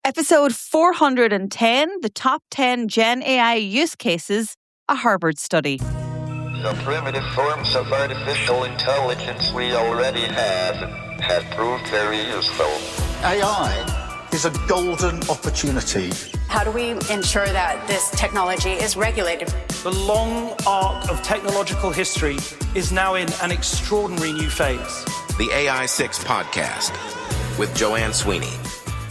Episode 410, the top 10 Gen AI use cases, a Harvard study. The primitive forms of artificial intelligence we already have proved very useful. AI is a golden opportunity. How do we ensure that this technology is regulated? The long arc of technological history is now in an extraordinary new phase. The AI 6 podcast with Joanne Sweeney.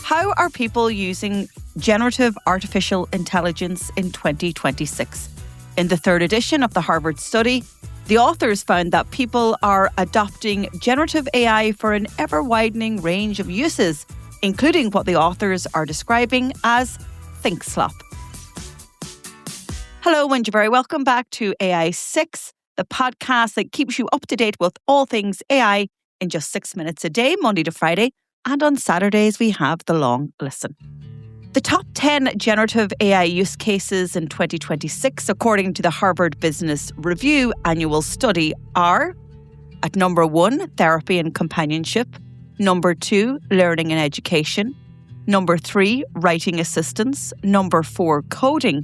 How are people using generative artificial intelligence in 2026? In the third edition of the Harvard study, the authors found that people are adopting generative AI for an ever-widening range of uses, including what the authors are describing as thinkslop. Hello, and you're very welcome back to AI 6, the podcast that keeps you up to date with all things AI in just 6 minutes a day, Monday to Friday. And on Saturdays, we have the long listen. The top 10 generative AI use cases in 2026, according to the Harvard Business Review annual study, are at number 1, therapy and companionship. Number 2, learning and education. Number 3, writing assistance. Number 4, coding.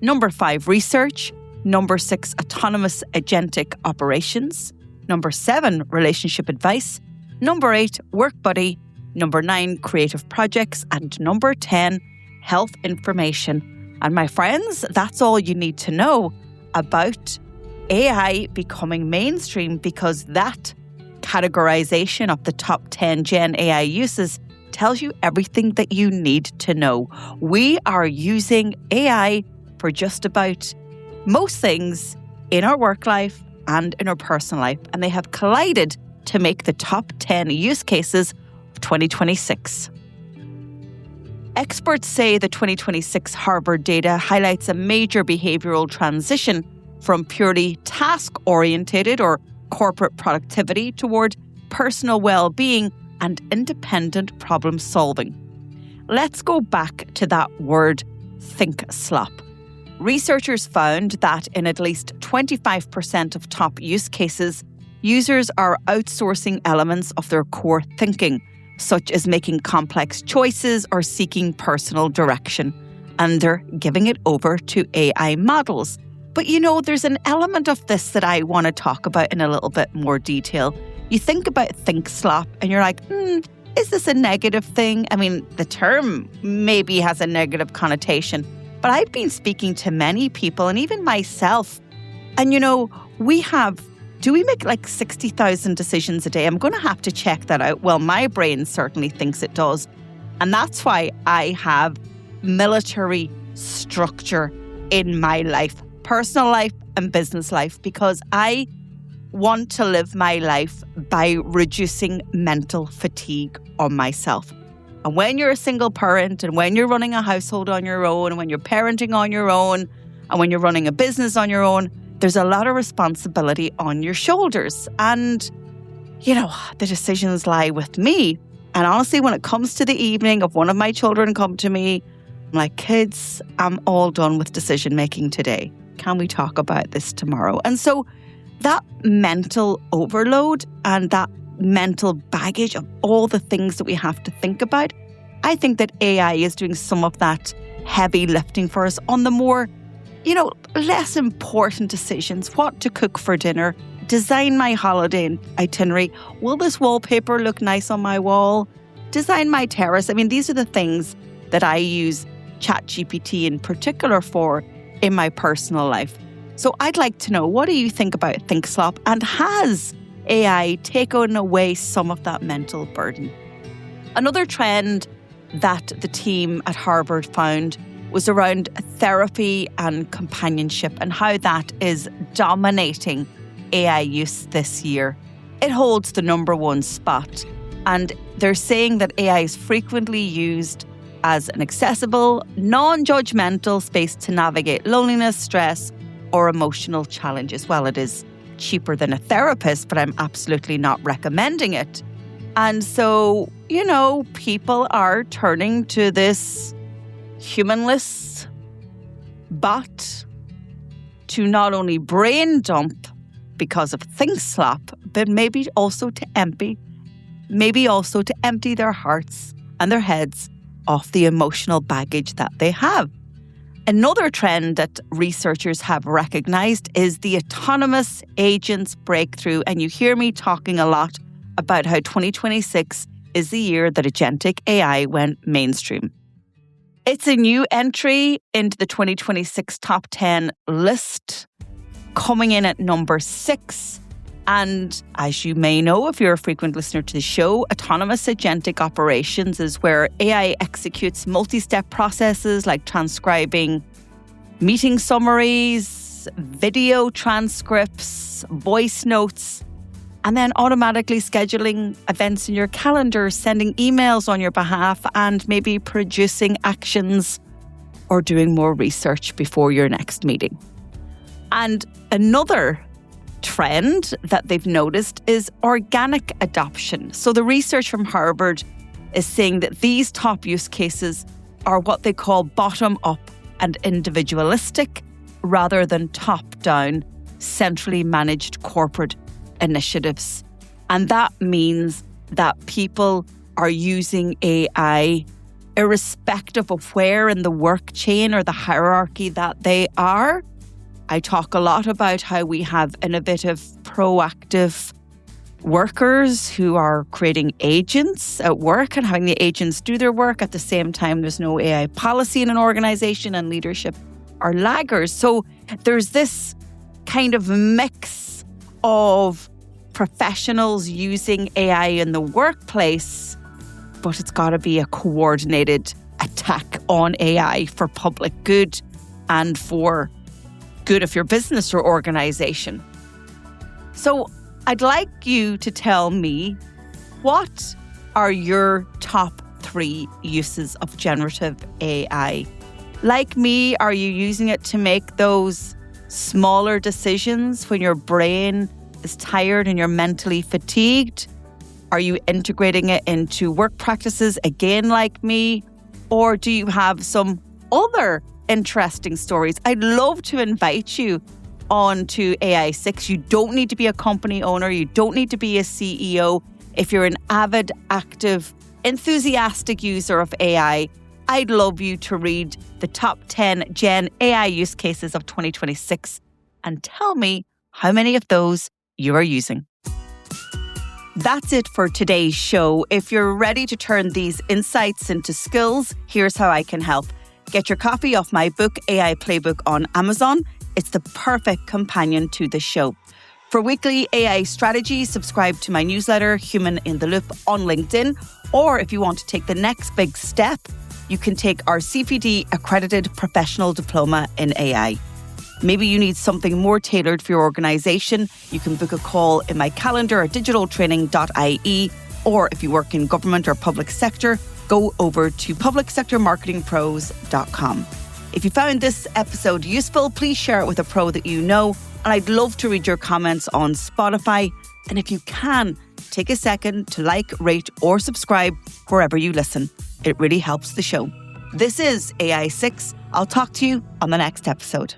Number 5, research. Number 6, autonomous agentic operations. Number 7, relationship advice. Number 8, work buddy. Number 9, creative projects. And number 10, health information. And my friends, that's all you need to know about AI becoming mainstream, because that categorization of the top 10 Gen AI uses tells you everything that you need to know. We are using AI for just about most things in our work life and in our personal life, and they have collided to make the top 10 use cases 2026. Experts say the 2026 Harvard data highlights a major behavioral transition from purely task-oriented or corporate productivity toward personal well-being and independent problem-solving. Let's go back to that word, thinkslop. Researchers found that in at least 25% of top use cases, users are outsourcing elements of their core thinking, such as making complex choices or seeking personal direction, and they're giving it over to AI models. But there's an element of this that I want to talk about in a little bit more detail. You think about thinkslop and you're like, is this a negative thing? I mean, the term maybe has a negative connotation, but I've been speaking to many people and even myself, and do we make like 60,000 decisions a day? I'm going to have to check that out. Well, my brain certainly thinks it does. And that's why I have military structure in my life, personal life and business life, because I want to live my life by reducing mental fatigue on myself. And when you're a single parent, and when you're running a household on your own, and when you're parenting on your own, and when you're running a business on your own, there's a lot of responsibility on your shoulders. And, the decisions lie with me. And honestly, when it comes to the evening of one of my children come to me, I'm like, kids, I'm all done with decision making today. Can we talk about this tomorrow? And so that mental overload and that mental baggage of all the things that we have to think about, I think that AI is doing some of that heavy lifting for us on the more less important decisions. What to cook for dinner, design my holiday itinerary. Will this wallpaper look nice on my wall? Design my terrace. I mean, these are the things that I use ChatGPT in particular for in my personal life. So I'd like to know, what do you think about thinkslop? And has AI taken away some of that mental burden? Another trend that the team at Harvard found was around therapy and companionship and how that is dominating AI use this year. It holds the number 1 spot, and they're saying that AI is frequently used as an accessible, non-judgmental space to navigate loneliness, stress, or emotional challenges. Well, it is cheaper than a therapist, but I'm absolutely not recommending it. And so, people are turning to this humanless bot to not only brain dump because of thinkslop, but maybe also to empty their hearts and their heads off the emotional baggage that they have. Another trend that researchers have recognized is the autonomous agents breakthrough. And you hear me talking a lot about how 2026 is the year that agentic AI went mainstream. It's a new entry into the 2026 top 10 list, coming in at number 6. And as you may know, if you're a frequent listener to the show, autonomous agentic operations is where AI executes multi-step processes like transcribing meeting summaries, video transcripts, voice notes, and then automatically scheduling events in your calendar, sending emails on your behalf, and maybe producing actions or doing more research before your next meeting. And another trend that they've noticed is organic adoption. So the research from Harvard is saying that these top use cases are what they call bottom-up and individualistic rather than top-down, centrally managed corporate initiatives. And that means that people are using AI irrespective of where in the work chain or the hierarchy that they are. I talk a lot about how we have innovative, proactive workers who are creating agents at work and having the agents do their work. At the same time, there's no AI policy in an organization and leadership are laggers. So there's this kind of mix of professionals using AI in the workplace, but it's got to be a coordinated attack on AI for public good and for good of your business or organization. So I'd like you to tell me, what are your top 3 uses of generative AI? Like me, are you using it to make those smaller decisions when your brain is tired and you're mentally fatigued? Are you integrating it into work practices again like me? Or do you have some other interesting stories? I'd love to invite you on to AI6. You don't need to be a company owner. You don't need to be a CEO. If you're an avid, active, enthusiastic user of AI, I'd love you to read the top 10 Gen AI use cases of 2026 and tell me how many of those you are using. That's it for today's show. If you're ready to turn these insights into skills, here's how I can help. Get your copy of my book, AI Playbook, on Amazon. It's the perfect companion to the show. For weekly AI strategy, subscribe to my newsletter, Human in the Loop, on LinkedIn. Or if you want to take the next big step, you can take our CPD accredited professional diploma in AI. Maybe you need something more tailored for your organization. You can book a call in my calendar at digitaltraining.ie. Or if you work in government or public sector, go over to publicsectormarketingpros.com. If you found this episode useful, please share it with a pro that you know. And I'd love to read your comments on Spotify. And if you can, take a second to like, rate, or subscribe wherever you listen. It really helps the show. This is AI6. I'll talk to you on the next episode.